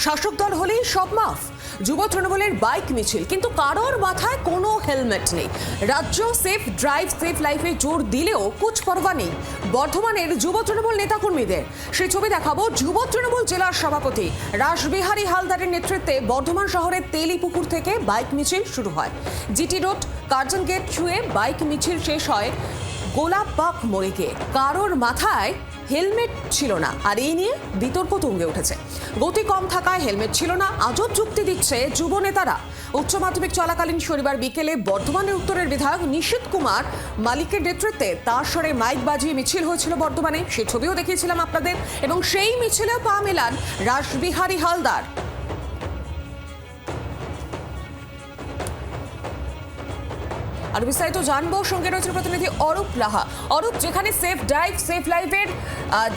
শাসক দল হলেই সব মাফ। যুব তৃণমূলের বাইক মিছিল, কিন্তু কারোর মাথায় কোনো হেলমেট নেই। রাজ্য সেফ ড্রাইভ সেফ লাইফে জোর দিলেও কুছ পরোয়া নেই বর্ধমানের যুব তৃণমূল নেতাকর্মীদের। সেই ছবি দেখাবো। যুব তৃণমূল জেলার সভাপতি রাসবিহারী হালদারের নেতৃত্বে বর্ধমান শহরের তেলিপুকুর থেকে বাইক মিছিল শুরু হয়। জিটি রোড কার্জন গেট ছুঁয়ে বাইক মিছিল শেষ হয় গোলাপবাগ মোড়ে গিয়ে। কারোর মাথায় হেলমেট ছিল না, আর এই নিয়ে বিতর্ক তুঙ্গে উঠেছে। গতি কম থাকায় হেলমেট ছিল না আজব যুক্তি দিচ্ছে যুব নেতারা। উচ্চ মাধ্যমিক চলাকালীন শনিবার বিকেলে বর্ধমানের উত্তরের বিধায়ক নিশীথ কুমার মালিকের নেতৃত্বে তার স্বরে মাইক বাজিয়ে মিছিল হয়েছিল বর্ধমানে। সেই ছবিও দেখিয়েছিলাম আপনাদের, এবং সেই মিছিলেও পা মেলান রাসবিহারী হালদার। আর বিস্তারিত জানবো, সঙ্গে রয়েছে প্রতিনিধি অরূপ লাহা। অরূপ, যেখানে সেফ ড্রাইভ সেফ লাইফের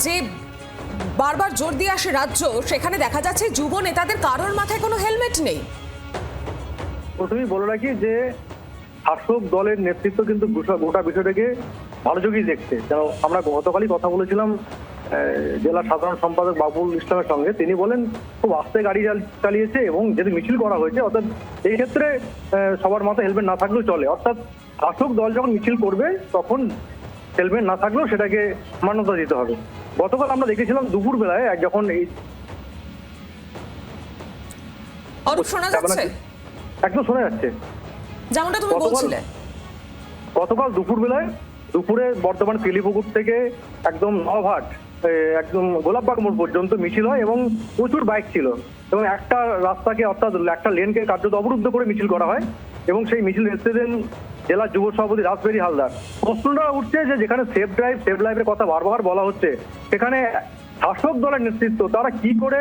যে বারবার জোর দিয়ে আসে রাজ্য, সেখানে দেখা যাচ্ছে যুব নেতাদের কারোর মাথায় কোনো হেলমেট নেই। প্রথমেই বলে রাখি যে শাসক দলের নেতৃত্ব কিন্তু গোটা বিষয়টাকে ভালো চোখেই দেখছে। কেন, আমরা গতকালই কথা বলেছিলাম জেলা সাধারণ সম্পাদক বাবুল ইসলামের সঙ্গে। তিনি বলেন খুব আস্তে গাড়ি চালিয়েছে, এবং যেহেতু মিছিল করা হয়েছে, অর্থাৎ এই ক্ষেত্রে সবার মাথায় হেলমেট না থাকলেও চলে। অর্থাৎ শাসক দল যখন মিছিল করবে তখন হেলমেট না থাকলেও সেটাকে মান্যতা দিতে হবে। গতকাল আমরা দেখেছিলাম দুপুর বেলায় যখন এই শোনা যাচ্ছে, একদম শোনা যাচ্ছে যেমনটা তুমি বলছিলে। গতকাল দুপুরে বর্ধমান তেলিপুকুর থেকে একদম নভাট একদম গোলাপবাগ মোড় পর্যন্ত মিছিল হয়, এবং প্রচুর বাইক ছিল, এবং একটা রাস্তাকে অর্থাৎ একটা লেনকে কার্যত অবরুদ্ধ করে মিছিল করা হয়। এবং সেই মিছিল এসেছেন জেলা যুব সভাপতি রাসবিহারী হালদার। প্রশ্নটা উঠছে যে যেখানে সেফ ড্রাইভ সেফ লাইফের কথা বারবার বলা হচ্ছে, সেখানে শাসক দলের নেতৃত্ব তারা কি করে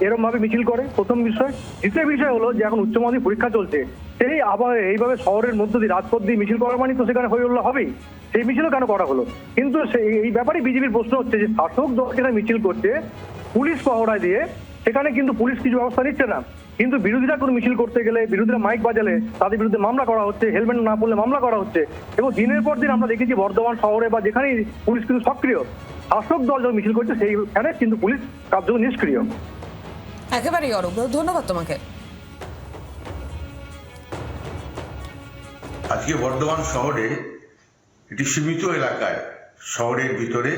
এরকম ভাবে মিছিল করে, প্রথম বিষয়। দ্বিতীয় বিষয় হলো যে এখন উচ্চ মাধ্যমিক পরীক্ষা চলছে, সেই আবার এইভাবে শহরের মধ্য দিয়ে রাজপথ দিয়ে মিছিল করা মানে তো সেখানে হয়ে উল্লাহ হবেই। সেই মিছিলও কেন করা হলো? কিন্তু এই ব্যাপারে বিজেপির প্রশ্ন হচ্ছে যে শাসক দল যেখানে মিছিল করছে পুলিশ পাহারা দিয়ে, সেখানে কিন্তু পুলিশ কিছু ব্যবস্থা নিচ্ছে না। কিন্তু বিরোধীরা কোনো মিছিল করতে গেলে, বিরোধীরা মাইক বাজালে তাদের বিরুদ্ধে মামলা করা হচ্ছে, হেলমেট না পরলে মামলা করা হচ্ছে। এবং দিনের পর দিন আমরা দেখেছি বর্ধমান শহরে বা যেখানেই পুলিশ কিন্তু সক্রিয়। শাসক দল যখন মিছিল করছে সেইখানে কিন্তু পুলিশ কার্যত নিষ্ক্রিয়। একেবারেই অরূপ, ধন্যবাদ তোমাকে। আজকে বর্ধমান শহরে একটি সীমিত এলাকায় শহরের ভিতরে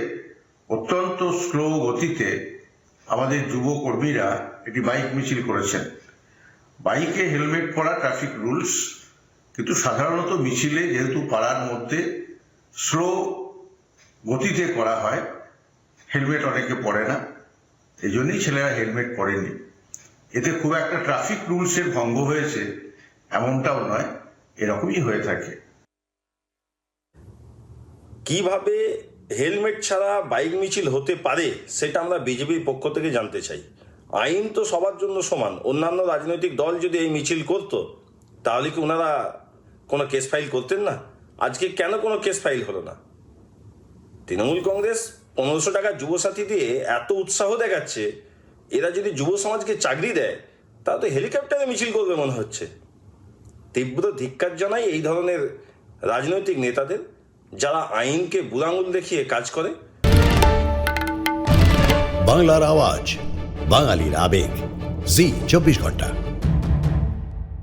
অত্যন্ত স্লো গতিতে আমাদের যুব কর্মীরা একটি বাইক মিছিল করেছেন। বাইকে হেলমেট পরা ট্রাফিক রুলস, কিন্তু সাধারণত মিছিলে যেহেতু পাড়ার মধ্যে স্লো গতিতে করা হয়, হেলমেট অনেকে পরে না, এই জন্যই ছেলেরা হেলমেট পরেনি। এতে খুব একটা ট্রাফিক রুলসের ভঙ্গ হয়েছে এমনটাও নয়, এরকমই হয়ে থাকে। কিভাবে হেলমেট ছাড়া বাইক মিছিল হতে পারে সেটা আমরা বিজেপির পক্ষ থেকে জানতে চাই। আইন তো সবার জন্য সমান। অন্যান্য রাজনৈতিক দল যদি এই মিছিল করতো তাহলে কি ওনারা কোনো কেস ফাইল করতেন না? আজকে কেন কোনো কেস ফাইল হলো না? তৃণমূল কংগ্রেস 1500 টাকা যুবসাথী দিয়ে এত উৎসাহ দেখাচ্ছে, এরা যদি যুব সমাজকে চাকরি দেয় তাহলে তো হেলিকপ্টারে মিছিল করবে মনে হচ্ছে। তীব্র ধিক্কার জানাই এই ধরনের রাজনৈতিক নেতাদের, যারা আইনকে বুড়াঙুল দেখিয়ে কাজ করে। বাংলার আওয়াজ, বাঙালির আবেগ, জি 24 ঘন্টা।